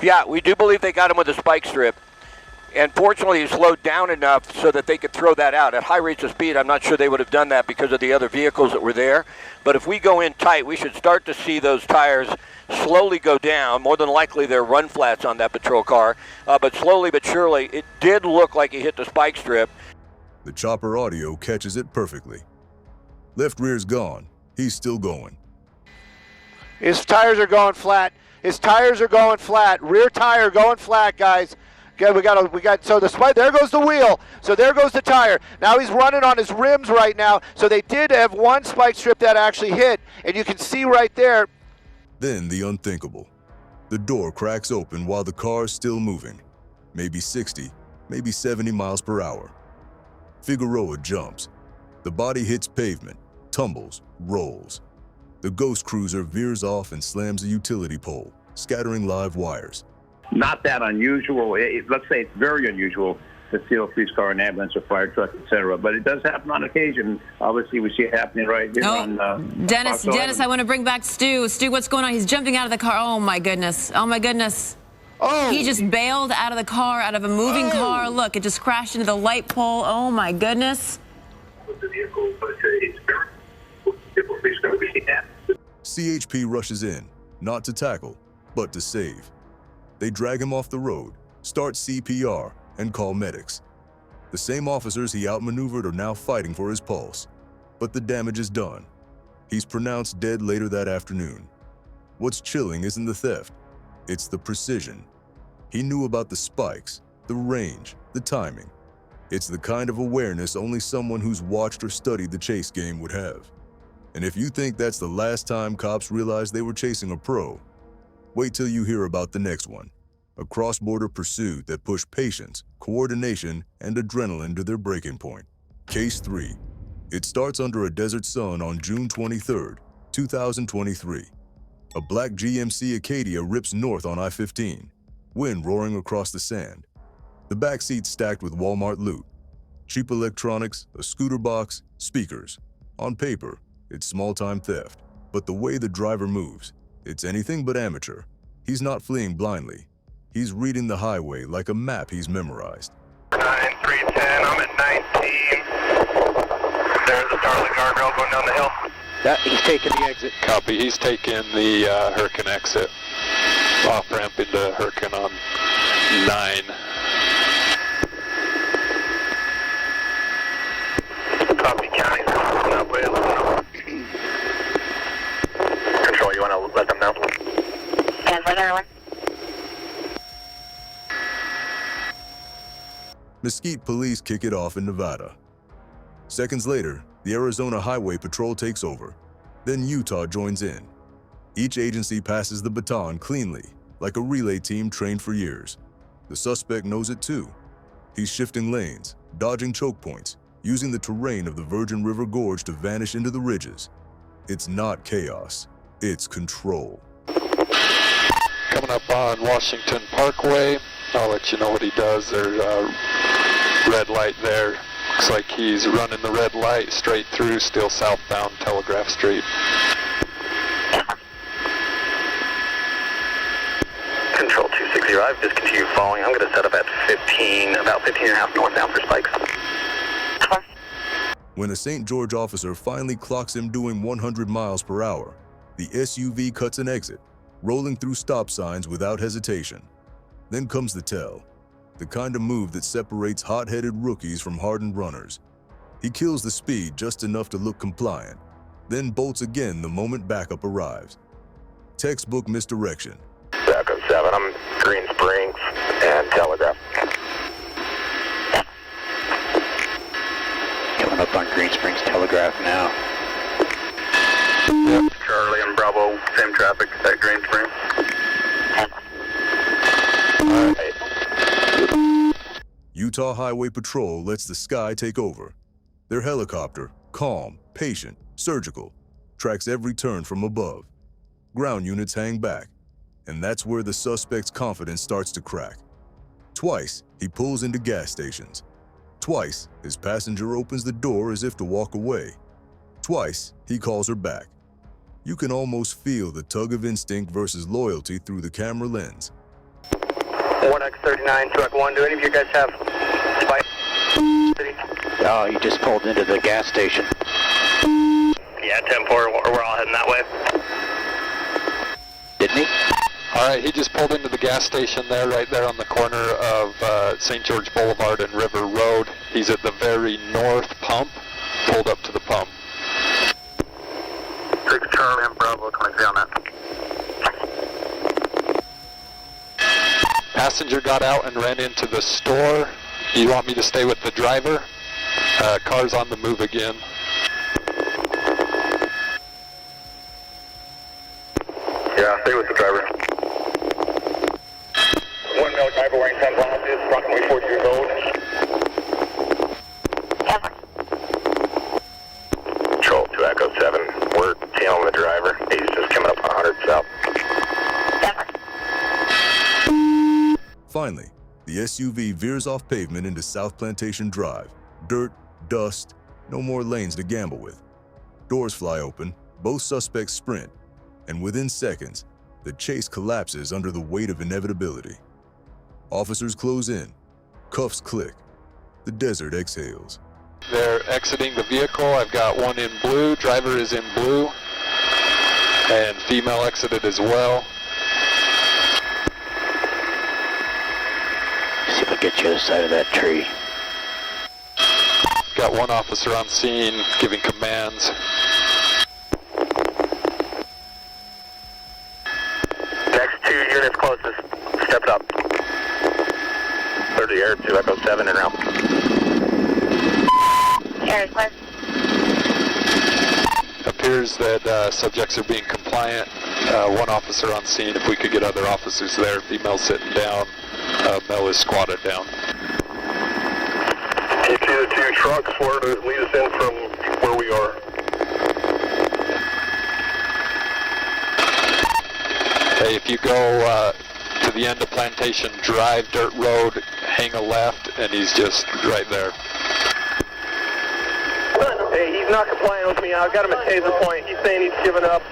Yeah, we do believe they got him with a spike strip. And fortunately, he slowed down enough so that they could throw that out. At high rates of speed, I'm not sure they would have done that because of the other vehicles that were there. But if we go in tight, we should start to see those tires slowly go down. More than likely, they're run flats on that patrol car. But slowly but surely, it did look like he hit the spike strip. The chopper audio catches it perfectly. Left rear's gone. He's still going. His tires are going flat. His tires are going flat. Rear tire going flat, guys. Okay, so the spike, there goes the wheel. So there goes the tire. Now he's running on his rims right now. So they did have one spike strip that actually hit, and you can see right there. Then the unthinkable. The door cracks open while the car's still moving. Maybe 60, maybe 70 miles per hour. Figueroa jumps. The body hits pavement, tumbles, rolls. The ghost cruiser veers off and slams a utility pole, scattering live wires. Not that unusual. Let's say it's very unusual to steal a police car, an ambulance, or fire truck, etc. But it does happen on occasion. Obviously, we see it happening right here on Dennis, I want to bring back Stu. Stu, what's going on? He's jumping out of the car. Oh, my goodness. Oh, my goodness. Oh! He just bailed out of the car, out of a moving car. Look, it just crashed into the light pole. Oh, my goodness. CHP rushes in, not to tackle, but to save. They drag him off the road, start CPR, and call medics. The same officers he outmaneuvered are now fighting for his pulse. But the damage is done. He's pronounced dead later that afternoon. What's chilling isn't the theft, it's the precision. He knew about the spikes, the range, the timing. It's the kind of awareness only someone who's watched or studied the chase game would have. And if you think that's the last time cops realized they were chasing a pro, wait till you hear about the next one. A cross-border pursuit that pushed patience, coordination, and adrenaline to their breaking point. Case 3. It starts under a desert sun on June 23, 2023. A black GMC Acadia rips north on I-15, wind roaring across the sand. The back seat stacked with Walmart loot. Cheap electronics, a scooter box, speakers. On paper, it's small-time theft. But the way the driver moves, it's anything but amateur. He's not fleeing blindly. He's reading the highway like a map he's memorized. 9310, I'm at 19. There's a Starlight guardrail going down the hill. He's taking the exit. Copy, he's taking the Hurricane exit. Off-ramp into Hurricane on 9. Copy, county. Control, you want to let them know? And let everyone. Mesquite police kick it off in Nevada. Seconds later, the Arizona Highway Patrol takes over. Then Utah joins in. Each agency passes the baton cleanly, like a relay team trained for years. The suspect knows it too. He's shifting lanes, dodging choke points, using the terrain of the Virgin River Gorge to vanish into the ridges. It's not chaos, it's control. Coming up on Washington Parkway, I'll let you know what he does. There's a red light there. Looks like he's running the red light straight through, still southbound Telegraph Street. Control 260, I've discontinued following. I'm going to set up at 15, about 15.5 northbound for spikes. When a St. George officer finally clocks him doing 100 miles per hour, the SUV cuts an exit, rolling through stop signs without hesitation. Then comes the tell, the kind of move that separates hot-headed rookies from hardened runners. He kills the speed just enough to look compliant, then bolts again the moment backup arrives. Textbook misdirection. Backup 7, I'm Green Springs and Telegraph. Coming up on Green Springs Telegraph now. Yep. Charlie and Bravo, same traffic at Green Springs. Utah Highway Patrol lets the sky take over. Their helicopter, calm, patient, surgical, tracks every turn from above. Ground units hang back, and that's where the suspect's confidence starts to crack. Twice, he pulls into gas stations. Twice, his passenger opens the door as if to walk away. Twice, he calls her back. You can almost feel the tug of instinct versus loyalty through the camera lens. 1X39, truck 1, do any of you guys have spike? Oh, he just pulled into the gas station. Yeah, 10-4, we're all heading that way. Didn't he? All right, he just pulled into the gas station there, right there on the corner of St. George Boulevard and River Road. He's at the very north pump, pulled up to the pump. 6 Charlie and Bravo, 23 on that. Passenger got out and ran into the store. You want me to stay with the driver? Car's on the move again. Yeah, stay with the driver. 1 male driver wearing sunglasses, approximately 40 years old. Control 2 Echo 7, we're tailing the driver. He's just coming up 100 south. Finally, the SUV veers off pavement into South Plantation Drive. Dirt, dust, no more lanes to gamble with. Doors fly open, both suspects sprint, and within seconds, the chase collapses under the weight of inevitability. Officers close in, cuffs click, the desert exhales. They're exiting the vehicle. I've got one in blue, driver is in blue, and female exited as well. See if I get you the other side of that tree. Got one officer on scene giving commands. Next 2 units closest, stepped up. 30 air, 2 Echo 7 and route. Air is clear. Appears that subjects are being compliant. One officer on scene, if we could get other officers there. Female sitting down, male is squatted down. T2 to 2 trucks were to lead us in from where we are. Hey, if you go to the end of Plantation Drive, dirt road, hang a left, and he's just right there. Hey, he's not complying with me. I've got him at taser point. He's saying he's given up.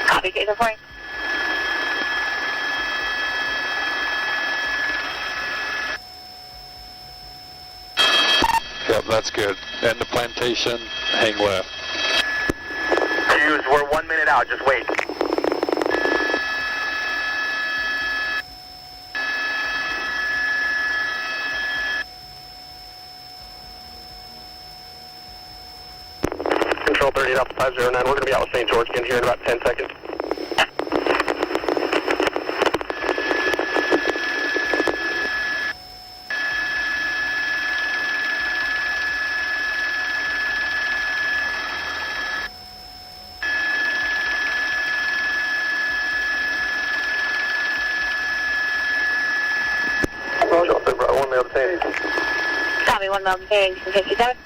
Copy, taser point. Yep, that's good. End of Plantation, hang left. Hughes, we're 1 minute out. Just wait. Control 38 Alpha 509. We're going to be out with St. George again here in about 10 seconds. Copy, 1 mile bearing 57.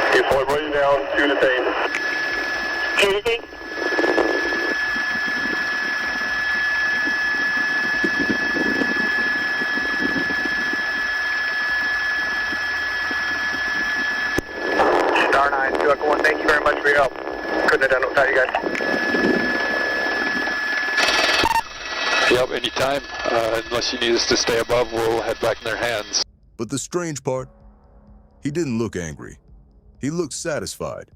Okay, Floyd, writing down 2 detained. 2 detained. Star 9, 2 Echo 1, thank you very much for your help. Couldn't have done it without you guys. Yep, anytime. Unless you need us to stay above, we'll head back in their hands. But the strange part, he didn't look angry. He looked satisfied,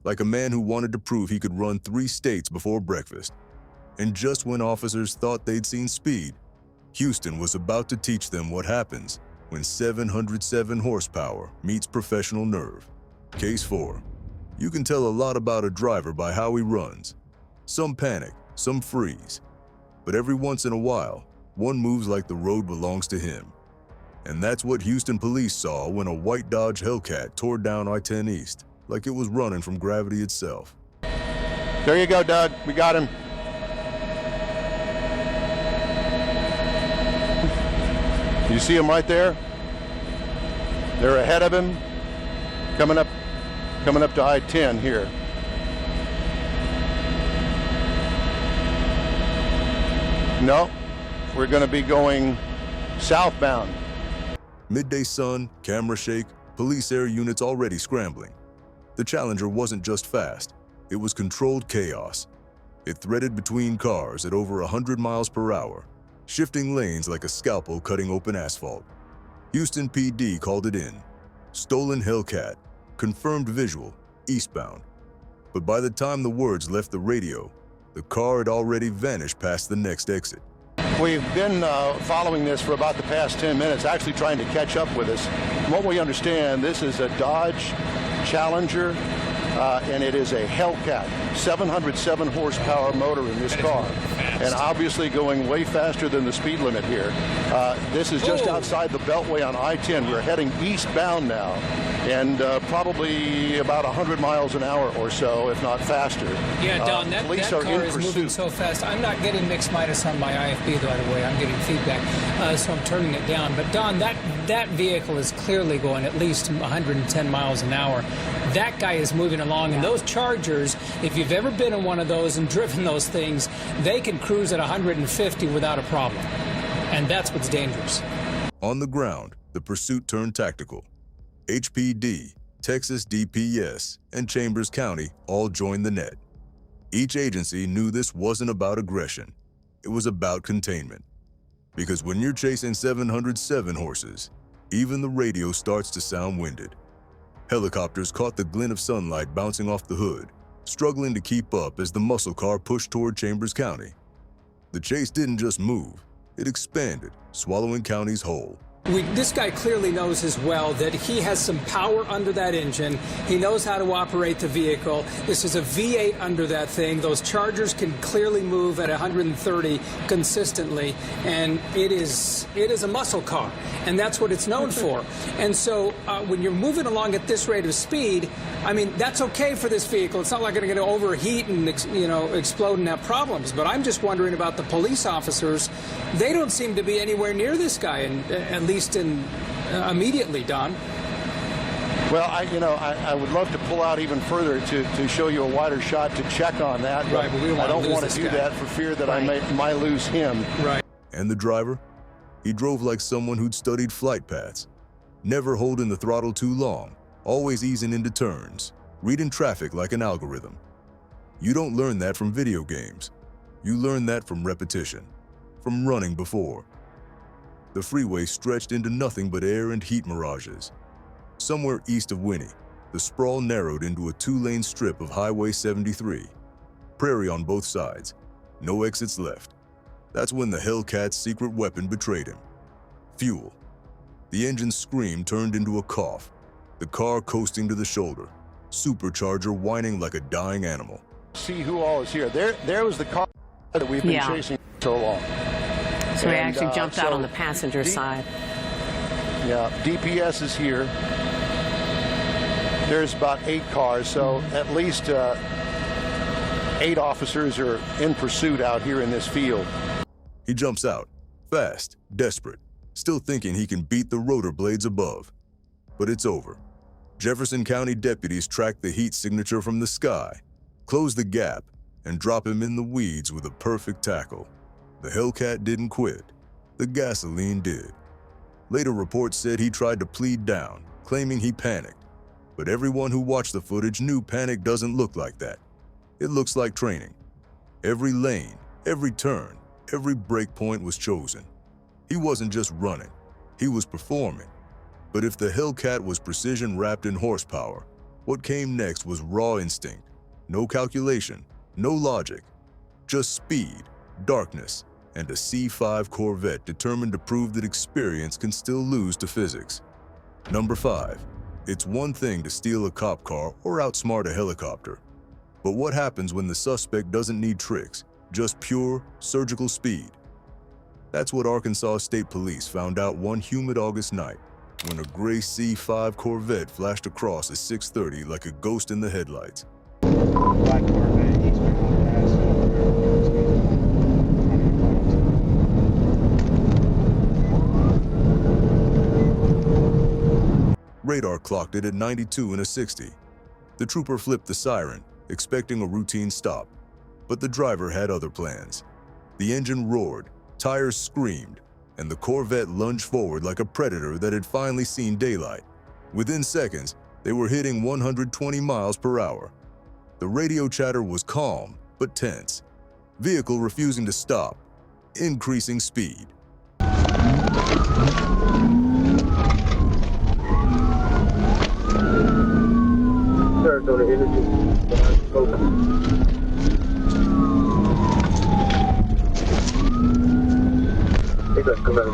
like a man who wanted to prove he could run 3 states before breakfast. And just when officers thought they'd seen speed, Houston was about to teach them what happens when 707 horsepower meets professional nerve. Case 4. You can tell a lot about a driver by how he runs. Some panic, some freeze. But every once in a while, one moves like the road belongs to him. And that's what Houston police saw when a white Dodge Hellcat tore down I-10 East, like it was running from gravity itself. There you go, Doug. We got him. You see him right there? They're ahead of him, coming up to I-10 here. No, we're going to be going southbound. Midday sun, camera shake, police air units already scrambling. The Challenger wasn't just fast, it was controlled chaos. It threaded between cars at over 100 miles per hour, shifting lanes like a scalpel cutting open asphalt. Houston PD called it in. Stolen Hellcat, confirmed visual, eastbound. But by the time the words left the radio, the car had already vanished past the next exit. We've been following this for about the past 10 minutes, actually trying to catch up with us. From what we understand, this is a Dodge Challenger, and it is a Hellcat, 707 horsepower motor in this car, and obviously going way faster than the speed limit here. This is just outside the Beltway on I-10. We're heading eastbound now, and probably about 100 miles an hour or so, if not faster. Yeah, Don, that car is pursuit. moving so fast. I'm not getting mixed minus on my IFB, by the way. I'm getting feedback, so I'm turning it down. But, Don, that vehicle is clearly going at least 110 miles an hour. That guy is moving along, and those Chargers, if you've ever been in one of those and driven those things, they can cruise at 150 without a problem. And that's what's dangerous. On the ground, the pursuit turned tactical. HPD, Texas DPS, and Chambers County all joined the net. Each agency knew this wasn't about aggression. It was about containment. Because when you're chasing 707 horses, even the radio starts to sound winded. Helicopters caught the glint of sunlight bouncing off the hood, struggling to keep up as the muscle car pushed toward Chambers County. The chase didn't just move, it expanded, swallowing counties whole. This guy clearly knows as well that he has some power under that engine. He knows how to operate the vehicle. This is a V8 under that thing. Those Chargers can clearly move at 130 consistently, and it is a muscle car, and that's what it's known for. And so when you're moving along at this rate of speed, I mean, that's okay for this vehicle. It's not like it's going to overheat and explode and have problems. But I'm just wondering about the police officers. They don't seem to be anywhere near this guy, and at least immediately, Don. Well, I would love to pull out even further to show you a wider shot to check on that. Right, but we don't I don't want this to do guy. that for fear that I might lose him. Right. And the driver? He drove like someone who'd studied flight paths, never holding the throttle too long, always easing into turns, reading traffic like an algorithm. You don't learn that from video games. You learn that from repetition, from running before. The freeway stretched into nothing but air and heat mirages. Somewhere east of Winnie, the sprawl narrowed into a two-lane strip of Highway 73. Prairie on both sides, no exits left. That's when the Hellcat's secret weapon betrayed him. Fuel. The engine's scream turned into a cough, the car coasting to the shoulder, supercharger whining like a dying animal. See who all is here. There was the car that we've been chasing so long. So we actually jumped out on the passenger side. Yeah, DPS is here. There's about 8 cars, so at least 8 officers are in pursuit out here in this field. He jumps out, fast, desperate, still thinking he can beat the rotor blades above. But it's over. Jefferson County deputies track the heat signature from the sky, close the gap, and drop him in the weeds with a perfect tackle. The Hellcat didn't quit. The gasoline did. Later reports said he tried to plead down, claiming he panicked. But everyone who watched the footage knew panic doesn't look like that. It looks like training. Every lane, every turn, every break point was chosen. He wasn't just running, he was performing. But if the Hellcat was precision wrapped in horsepower, what came next was raw instinct. No calculation, no logic, just speed, darkness, and a C5 Corvette determined to prove that experience can still lose to physics. Number 5. It's one thing to steal a cop car or outsmart a helicopter. But what happens when the suspect doesn't need tricks, just pure, surgical speed? That's what Arkansas State Police found out one humid August night when a gray C5 Corvette flashed across at 6:30 like a ghost in the headlights. Black Corvette, he's Radar clocked it at 92 and a 60. The trooper flipped the siren, expecting a routine stop. But the driver had other plans. The engine roared, tires screamed, and the Corvette lunged forward like a predator that had finally seen daylight. Within seconds, they were hitting 120 miles per hour. The radio chatter was calm, but tense. Vehicle refusing to stop, increasing speed. Sarasota Energy, smoke. Hey, come out.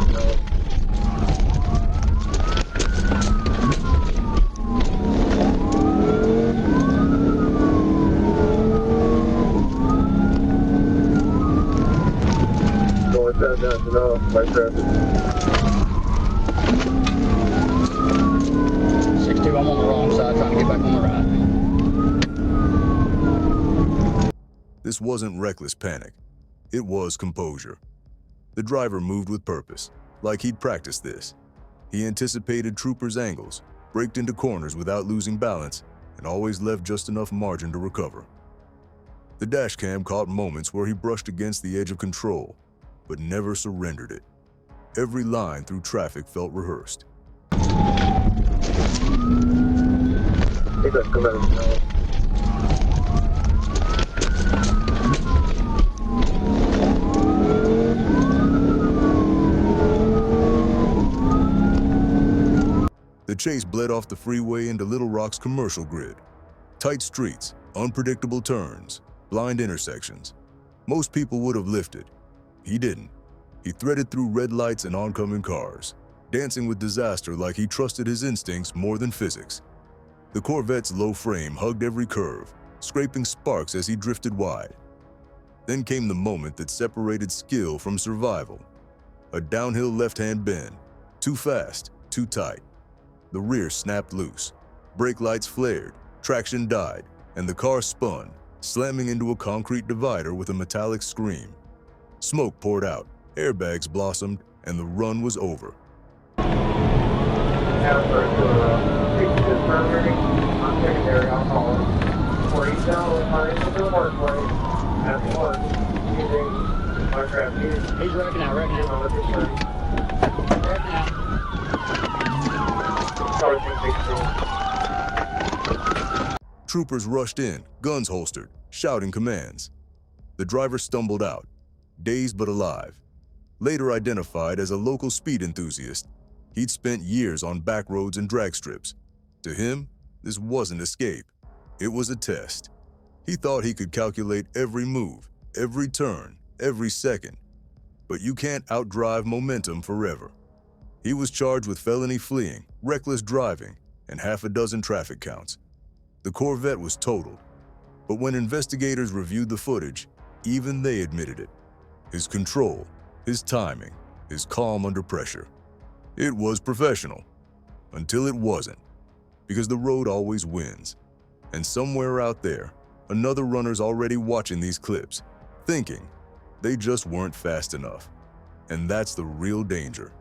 Going down to know by traffic. 62, I'm on the wrong side trying to get back on the right. This wasn't reckless panic. It was composure. The driver moved with purpose, like he'd practiced this. He anticipated troopers' angles, braked into corners without losing balance, and always left just enough margin to recover. The dashcam caught moments where he brushed against the edge of control, but never surrendered it. Every line through traffic felt rehearsed. Hey, come out. The chase bled off the freeway into Little Rock's commercial grid. Tight streets, unpredictable turns, blind intersections. Most people would have lifted. He didn't. He threaded through red lights and oncoming cars. dancing with disaster like he trusted his instincts more than physics. The Corvette's low frame hugged every curve, scraping sparks as he drifted wide. Then came the moment that separated skill from survival. A downhill left-hand bend, too fast, too tight. The rear snapped loose, brake lights flared, traction died, and the car spun, slamming into a concrete divider with a metallic scream. Smoke poured out, airbags blossomed, and the run was over. He's wrecking out, wrecking out. Wrecking out. Troopers rushed in, guns holstered, shouting commands. The driver stumbled out, dazed but alive. Later identified as a local speed enthusiast, he'd spent years on back roads and drag strips. To him, this wasn't escape. It was a test. He thought he could calculate every move, every turn, every second. But you can't outdrive momentum forever. He was charged with felony fleeing, reckless driving, and half a dozen traffic counts. The Corvette was totaled. But when investigators reviewed the footage, even they admitted it. His control, his timing, his calm under pressure. It was professional. Until it wasn't. Because the road always wins. And somewhere out there, another runner's already watching these clips, thinking they just weren't fast enough. And that's the real danger.